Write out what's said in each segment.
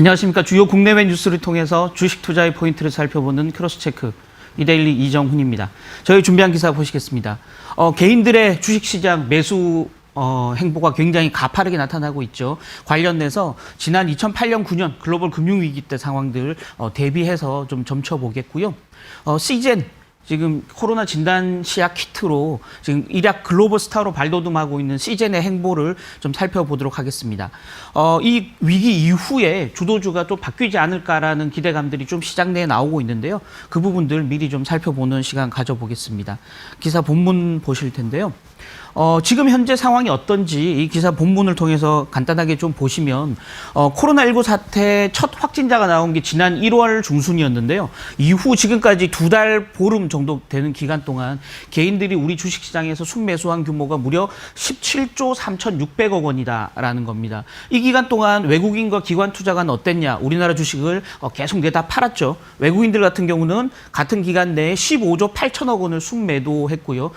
안녕하십니까. 주요 국내외 뉴스를 통해서 주식 투자의 포인트를 살펴보는 크로스체크 이데일리 이정훈입니다. 저희 준비한 기사 보시겠습니다. 개인들의 주식시장 매수 행보가 굉장히 가파르게 나타나고 있죠. 관련돼서 지난 2008년, 9년 글로벌 금융위기 때 상황들 대비해서 좀 점쳐보겠고요. 시젠 지금 코로나 진단 시약 키트로 지금 일약 글로벌 스타로 발돋움하고 있는 시젠의 행보를 좀 살펴보도록 하겠습니다. 이 위기 이후에 주도주가 또 바뀌지 않을까라는 기대감들이 좀 시장 내에 나오고 있는데요. 그 부분들 미리 좀 살펴보는 시간 가져보겠습니다. 기사 본문 보실 텐데요. 지금 현재 상황이 어떤지 이 기사 본문을 통해서 간단하게 좀 보시면 코로나19 사태 첫 확진자가 나온 게 지난 1월 중순이었는데요. 이후 지금까지 2달 보름 정도 되는 기간 동안 개인들이 우리 주식시장에서 순매수한 규모가 무려 17조 3,600억 원이다라는 겁니다. 이 기간 동안 외국인과 기관 투자가는 어땠냐? 우리나라 주식을 계속 내다 팔았죠. 외국인들 같은 경우는 같은 기간 내에 15조 8천억 원을 순매도했고요.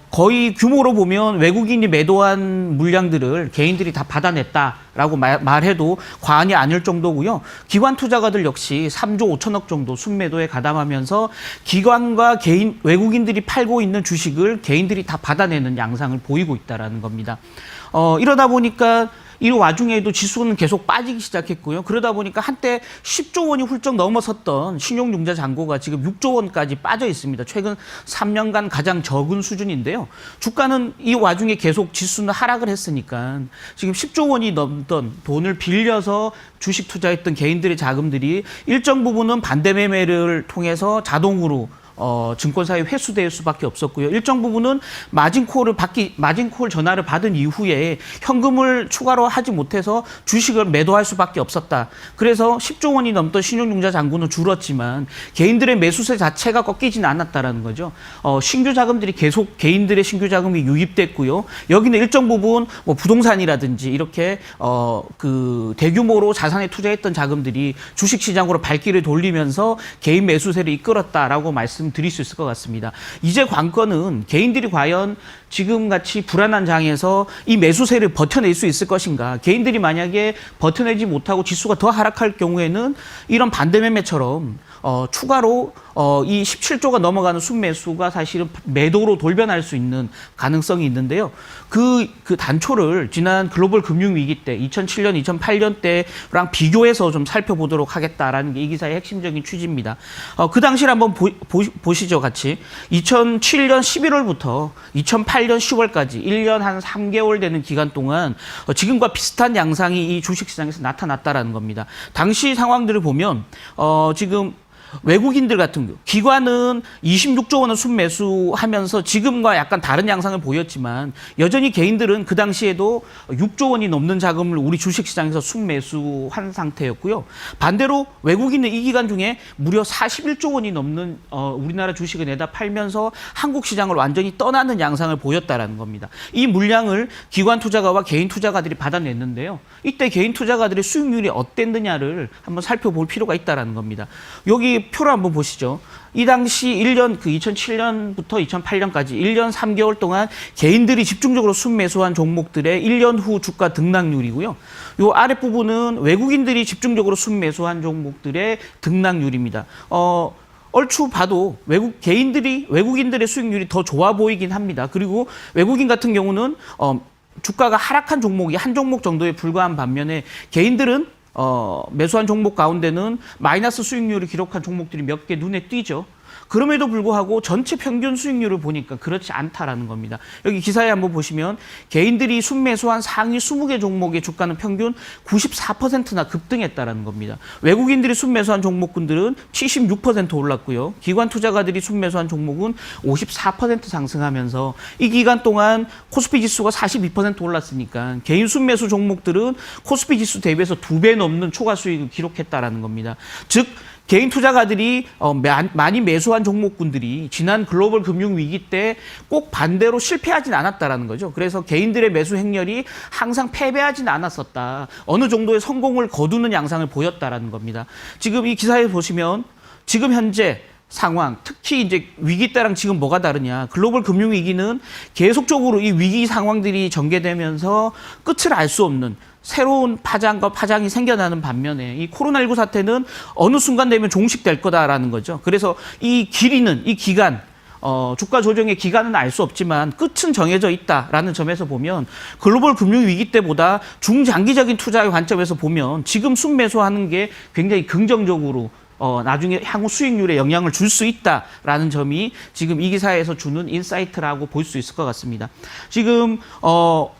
거의 규모로 보면 외국인이 매도한 물량들을 개인들이 다 받아냈다라고 말해도 과언이 아닐 정도고요. 기관 투자가들 역시 3조 5천억 정도 순매도에 가담하면서 기관과 개인 외국인들이 팔고 있는 주식을 개인들이 다 받아내는 양상을 보이고 있다라는 겁니다. 이러다 보니까 이 와중에도 지수는 계속 빠지기 시작했고요. 그러다 보니까 한때 10조 원이 훌쩍 넘어섰던 신용융자 잔고가 지금 6조 원까지 빠져 있습니다. 최근 3년간 가장 적은 수준인데요. 주가는 이 와중에 계속 지수는 하락을 했으니까 지금 10조 원이 넘던 돈을 빌려서 주식 투자했던 개인들의 자금들이 일정 부분은 반대 매매를 통해서 자동으로 증권사에 회수될 수밖에 없었고요. 일정 부분은 마진콜 전화를 받은 이후에 현금을 추가로 하지 못해서 주식을 매도할 수밖에 없었다. 그래서 10조 원이 넘던 신용융자 잔고는 줄었지만 개인들의 매수세 자체가 꺾이지는 않았다라는 거죠. 신규 자금들이 계속 개인들의 신규 자금이 유입됐고요. 여기는 일정 부분 뭐 부동산이라든지 이렇게 그 대규모로 자산에 투자했던 자금들이 주식 시장으로 발길을 돌리면서 개인 매수세를 이끌었다라고 드릴 수 있을 것 같습니다. 이제 관건은 개인들이 과연 지금같이 불안한 장에서 이 매수세를 버텨낼 수 있을 것인가. 개인들이 만약에 버텨내지 못하고 지수가 더 하락할 경우에는 이런 반대 매매처럼 추가로 이 17조가 넘어가는 순매수가 사실은 매도로 돌변할 수 있는 가능성이 있는데요. 그 단초를 지난 글로벌 금융위기 때 2007년, 2008년 때랑 비교해서 좀 살펴보도록 하겠다라는 게 이 기사의 핵심적인 취지입니다. 그 당시를 한번 보시죠, 같이. 2007년 11월부터 2008년 10월까지 1년 한 3개월 되는 기간 동안 지금과 비슷한 양상이 이 주식시장에서 나타났다라는 겁니다. 당시 상황들을 보면 지금 외국인들 같은 경우 기관은 26조 원을 순매수하면서 지금과 약간 다른 양상을 보였지만 여전히 개인들은 그 당시에도 6조 원이 넘는 자금을 우리 주식시장에서 순매수한 상태였고요. 반대로 외국인은 이 기간 중에 무려 41조 원이 넘는 우리나라 주식을 내다 팔면서 한국 시장을 완전히 떠나는 양상을 보였다라는 겁니다. 이 물량을 기관 투자가와 개인 투자가들이 받아냈는데요. 이때 개인 투자가들의 수익률이 어땠느냐를 한번 살펴볼 필요가 있다라는 겁니다. 여기 표를 한번 보시죠. 이 당시 1년 2007년부터 2008년까지 1년 3개월 동안 개인들이 집중적으로 순매수한 종목들의 1년 후 주가 등락률이고요. 요 아랫부분은 외국인들이 집중적으로 순매수한 종목들의 등락률입니다. 얼추 봐도 외국인들의 수익률이 더 좋아 보이긴 합니다. 그리고 외국인 같은 경우는 주가가 하락한 종목이 한 종목 정도에 불과한 반면에 개인들은 매수한 종목 가운데는 마이너스 수익률을 기록한 종목들이 몇 개 눈에 띄죠. 그럼에도 불구하고 전체 평균 수익률을 보니까 그렇지 않다라는 겁니다. 여기 기사에 한번 보시면 개인들이 순매수한 상위 20개 종목의 주가는 평균 94%나 급등했다라는 겁니다. 외국인들이 순매수한 종목군들은 76% 올랐고요. 기관 투자가들이 순매수한 종목은 54% 상승하면서 이 기간 동안 코스피 지수가 42% 올랐으니까 개인 순매수 종목들은 코스피 지수 대비해서 2배 넘는 초과 수익을 기록했다라는 겁니다. 즉 개인 투자가들이 많이 매수한 종목군들이 지난 글로벌 금융위기 때 꼭 반대로 실패하진 않았다라는 거죠. 그래서 개인들의 매수 행렬이 항상 패배하진 않았었다. 어느 정도의 성공을 거두는 양상을 보였다라는 겁니다. 지금 이 기사에 보시면 지금 현재 상황, 특히 이제 위기 때랑 지금 뭐가 다르냐. 글로벌 금융위기는 계속적으로 이 위기 상황들이 전개되면서 끝을 알 수 없는 새로운 파장과 파장이 생겨나는 반면에 이 코로나19 사태는 어느 순간 되면 종식될 거다라는 거죠. 그래서 이 길이는, 이 기간, 주가 조정의 기간은 알 수 없지만 끝은 정해져 있다라는 점에서 보면 글로벌 금융 위기 때보다 중장기적인 투자의 관점에서 보면 지금 순매수하는 게 굉장히 긍정적으로 나중에 향후 수익률에 영향을 줄 수 있다라는 점이 지금 이 기사에서 주는 인사이트라고 볼 수 있을 것 같습니다. 지금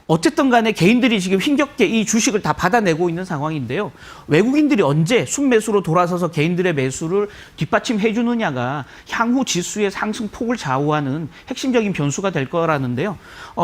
어쨌든 간에 개인들이 지금 힘겹게 이 주식을 다 받아내고 있는 상황인데요. 외국인들이 언제 순매수로 돌아서서 개인들의 매수를 뒷받침해 주느냐가 향후 지수의 상승폭을 좌우하는 핵심적인 변수가 될 거라는데요.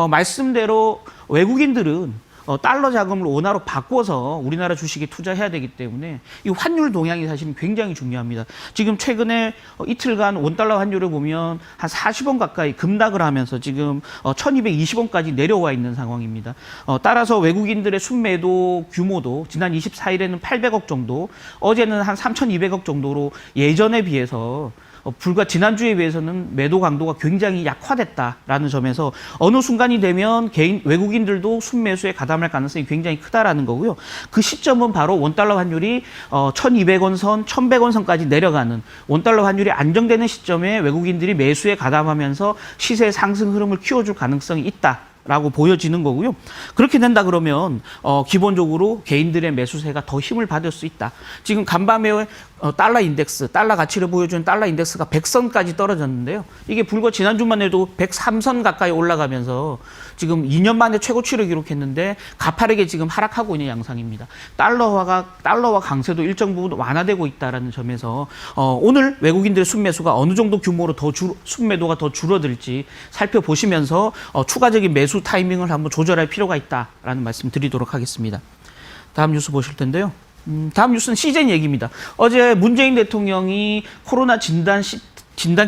말씀대로 외국인들은 달러 자금을 원화로 바꿔서 우리나라 주식에 투자해야 되기 때문에 이 환율 동향이 사실은 굉장히 중요합니다. 지금 최근에 이틀간 원달러 환율을 보면 한 40원 가까이 급락을 하면서 지금 1220원까지 내려와 있는 상황입니다. 따라서 외국인들의 순매도 규모도 지난 24일에는 800억 정도, 어제는 한 3200억 정도로 예전에 비해서 불과 지난주에 비해서는 매도 강도가 굉장히 약화됐다라는 점에서 어느 순간이 되면 외국인들도 순매수에 가담할 가능성이 굉장히 크다라는 거고요. 그 시점은 바로 원달러 환율이 1200원 선, 1100원 선까지 내려가는 원달러 환율이 안정되는 시점에 외국인들이 매수에 가담하면서 시세 상승 흐름을 키워줄 가능성이 있다라고 보여지는 거고요. 그렇게 된다 그러면 기본적으로 개인들의 매수세가 더 힘을 받을 수 있다. 지금 간밤에 달러 인덱스, 달러 가치를 보여주는 달러 인덱스가 100선까지 떨어졌는데요. 이게 불과 지난주만 해도 103선 가까이 올라가면서 지금 2년 만에 최고치를 기록했는데 가파르게 지금 하락하고 있는 양상입니다. 달러와 강세도 일정 부분 완화되고 있다는 점에서 오늘 외국인들의 순매수가 어느 정도 규모로 순매도가 더 줄어들지 살펴보시면서 추가적인 매수 타이밍을 한번 조절할 필요가 있다라는 말씀 드리도록 하겠습니다. 다음 뉴스 보실 텐데요. 다음 뉴스는 시젠 얘기입니다. 어제 문재인 대통령이 코로나 진단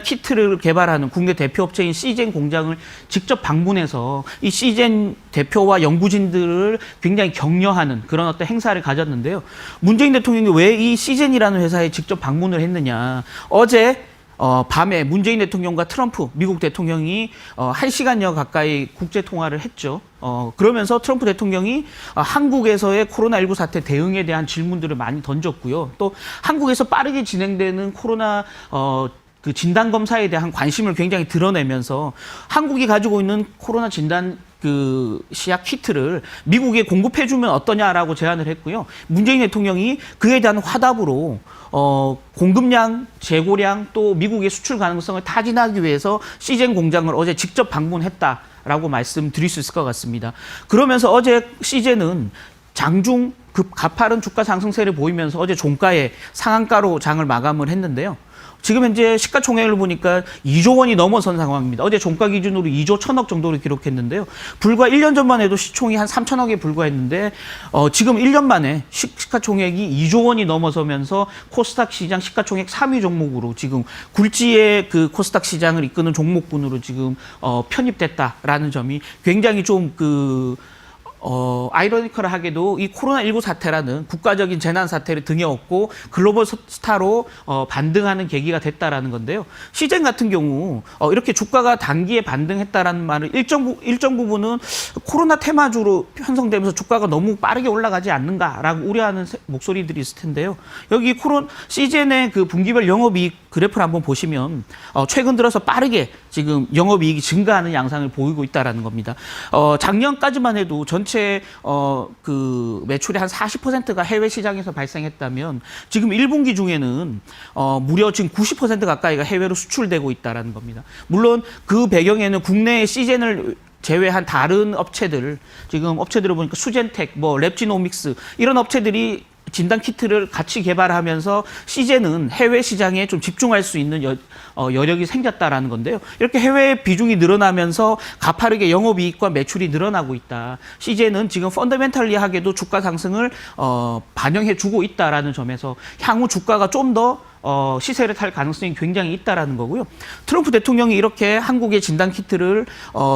키트를 개발하는 국내 대표 업체인 시젠 공장을 직접 방문해서 이 시젠 대표와 연구진들을 굉장히 격려하는 그런 어떤 행사를 가졌는데요. 문재인 대통령이 왜 이 시젠이라는 회사에 직접 방문을 했느냐. 어제 밤에 문재인 대통령과 트럼프 미국 대통령이 1시간여 가까이 국제 통화를 했죠. 그러면서 트럼프 대통령이 한국에서의 코로나19 사태 대응에 대한 질문들을 많이 던졌고요. 또 한국에서 빠르게 진행되는 코로나 그 진단 검사에 대한 관심을 굉장히 드러내면서 한국이 가지고 있는 코로나 진단 그 시약 키트를 미국에 공급해주면 어떠냐라고 제안을 했고요. 문재인 대통령이 그에 대한 화답으로 공급량, 재고량 또 미국의 수출 가능성을 타진하기 위해서 시젠 공장을 어제 직접 방문했다라고 말씀드릴 수 있을 것 같습니다. 그러면서 어제 시젠은 장중 가파른 주가 상승세를 보이면서 어제 종가에 상한가로 장을 마감을 했는데요. 지금 현재 시가총액을 보니까 2조 원이 넘어선 상황입니다. 어제 종가 기준으로 2조 1000억 정도를 기록했는데요. 불과 1년 전만 해도 시총이 한 3000억에 불과했는데 지금 1년 만에 시가총액이 2조 원이 넘어서면서 코스닥 시장 시가총액 3위 종목으로 지금 굴지의 그 코스닥 시장을 이끄는 종목군으로 지금 편입됐다라는 점이 굉장히 좀 아이러니컬하게도 이 코로나19 사태라는 국가적인 재난 사태를 등에 업고 글로벌 스타로 반등하는 계기가 됐다라는 건데요. 시젠 같은 경우 이렇게 주가가 단기에 반등했다라는 말은 일정 부분은 코로나 테마주로 편성되면서 주가가 너무 빠르게 올라가지 않는가라고 우려하는 목소리들이 있을 텐데요. 여기 시젠의 그 분기별 영업이익 그래프를 한번 보시면 최근 들어서 빠르게 지금 영업이익이 증가하는 양상을 보이고 있다라는 겁니다. 작년까지만 해도 전체 그 매출의 한 40%가 해외 시장에서 발생했다면 지금 1분기 중에는 무려 지금 90% 가까이가 해외로 수출되고 있다라는 겁니다. 물론 그 배경에는 국내의 시젠을 제외한 다른 업체들, 지금 업체들을 보니까 수젠텍, 랩지노믹스 이런 업체들이 진단 키트를 같이 개발하면서 시젠은 해외 시장에 좀 집중할 수 있는 여력이 생겼다라는 건데요. 이렇게 해외 비중이 늘어나면서 가파르게 영업이익과 매출이 늘어나고 있다. 시젠은 지금 펀더멘털리하게도 주가 상승을 반영해주고 있다라는 점에서 향후 주가가 좀 더 시세를 탈 가능성이 굉장히 있다라는 거고요. 트럼프 대통령이 이렇게 한국의 진단 키트를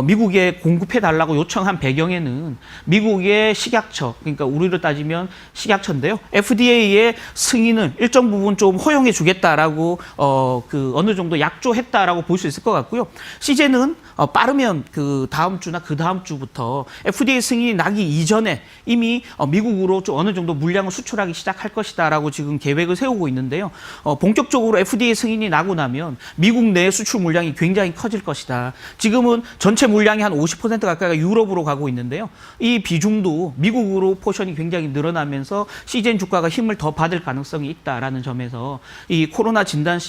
미국에 공급해 달라고 요청한 배경에는 미국의 식약처, 그러니까 우리로 따지면 식약처인데요. FDA의 승인을 일정 부분 좀 허용해 주겠다라고 어느 정도 약조했다라고 볼 수 있을 것 같고요. CJ는 빠르면 그 다음 주나 그 다음 주부터 FDA 승인이 나기 이전에 이미 미국으로 좀 어느 정도 물량을 수출하기 시작할 것이다라고 지금 계획을 세우고 있는데요. 본격적으로 FDA 승인이 나고 나면 미국 내 수출 물량이 굉장히 커질 것이다. 지금은 전체 물량이 한 50% 가까이가 유럽으로 가고 있는데요. 이 비중도 미국으로 포션이 굉장히 늘어나면서 CGN 주가가 힘을 더 받을 가능성이 있다라는 점에서 이 코로나 진단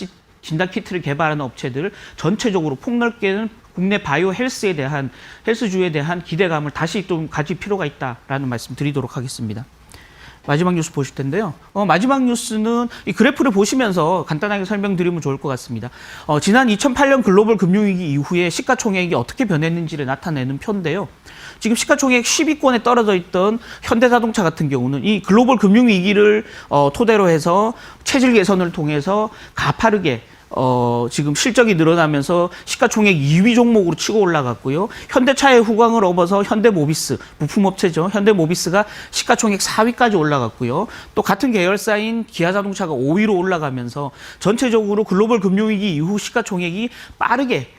키트를 개발하는 업체들 전체적으로 폭넓게는 국내 바이오 헬스에 대한 헬스주에 대한 기대감을 다시 좀 가질 필요가 있다라는 말씀 드리도록 하겠습니다. 마지막 뉴스 보실 텐데요. 마지막 뉴스는 이 그래프를 보시면서 간단하게 설명드리면 좋을 것 같습니다. 지난 2008년 글로벌 금융위기 이후에 시가총액이 어떻게 변했는지를 나타내는 표인데요. 지금 시가총액 10위권에 떨어져 있던 현대자동차 같은 경우는 이 글로벌 금융위기를 토대로 해서 체질 개선을 통해서 가파르게 지금 실적이 늘어나면서 시가총액 2위 종목으로 치고 올라갔고요. 현대차의 후광을 업어서 현대모비스, 부품업체죠. 현대모비스가 시가총액 4위까지 올라갔고요. 또 같은 계열사인 기아자동차가 5위로 올라가면서 전체적으로 글로벌 금융위기 이후 시가총액이 빠르게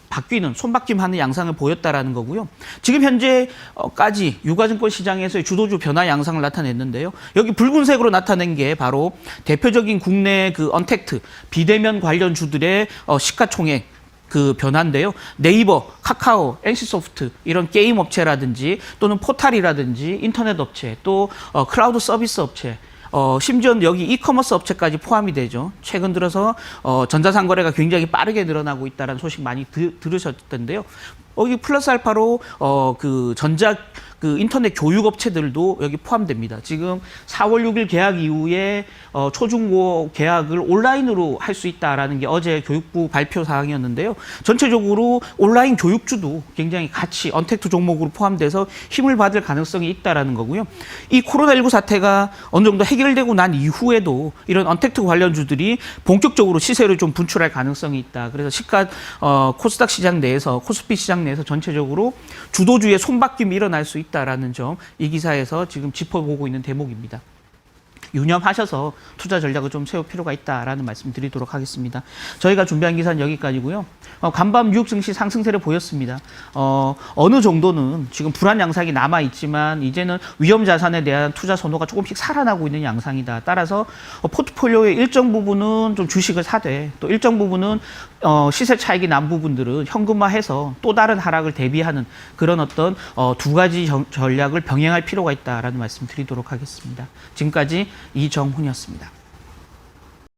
바뀌는, 손바뀜하는 양상을 보였다라는 거고요. 지금 현재까지 유가증권 시장에서의 주도주 변화 양상을 나타냈는데요. 여기 붉은색으로 나타낸 게 바로 대표적인 국내 그 언택트, 비대면 관련 주들의 시가총액 그 변화인데요. 네이버, 카카오, NC소프트 이런 게임 업체라든지 또는 포탈이라든지 인터넷 업체 또 클라우드 서비스 업체 심지어는 여기 이커머스 업체까지 포함이 되죠. 최근 들어서 전자상거래가 굉장히 빠르게 늘어나고 있다는 소식 많이 들으셨을 텐데요. 여기 플러스 알파로 그 인터넷 교육 업체들도 여기 포함됩니다. 지금 4월 6일 개학 이후에 초중고 개학을 온라인으로 할 수 있다라는 게 어제 교육부 발표 사항이었는데요. 전체적으로 온라인 교육주도 굉장히 같이 언택트 종목으로 포함돼서 힘을 받을 가능성이 있다라는 거고요. 이 코로나19 사태가 어느 정도 해결되고 난 이후에도 이런 언택트 관련주들이 본격적으로 시세를 좀 분출할 가능성이 있다. 그래서 코스닥 시장 내에서 코스피 시장 내에서 전체적으로 주도주의 손바뀜이 일어날 수 있다라는 점 이 기사에서 지금 짚어보고 있는 대목입니다. 유념하셔서 투자 전략을 좀 세울 필요가 있다라는 말씀 드리도록 하겠습니다. 저희가 준비한 기사는 여기까지고요. 간밤 뉴욕 증시 상승세를 보였습니다. 어느 정도는 지금 불안 양상이 남아있지만 이제는 위험 자산에 대한 투자 선호가 조금씩 살아나고 있는 양상이다. 따라서 포트폴리오의 일정 부분은 좀 주식을 사되 또 일정 부분은 시세 차익이 난 부분들은 현금화해서 또 다른 하락을 대비하는 그런 어떤 두 가지 전략을 병행할 필요가 있다라는 말씀 드리도록 하겠습니다. 지금까지 이정훈이었습니다.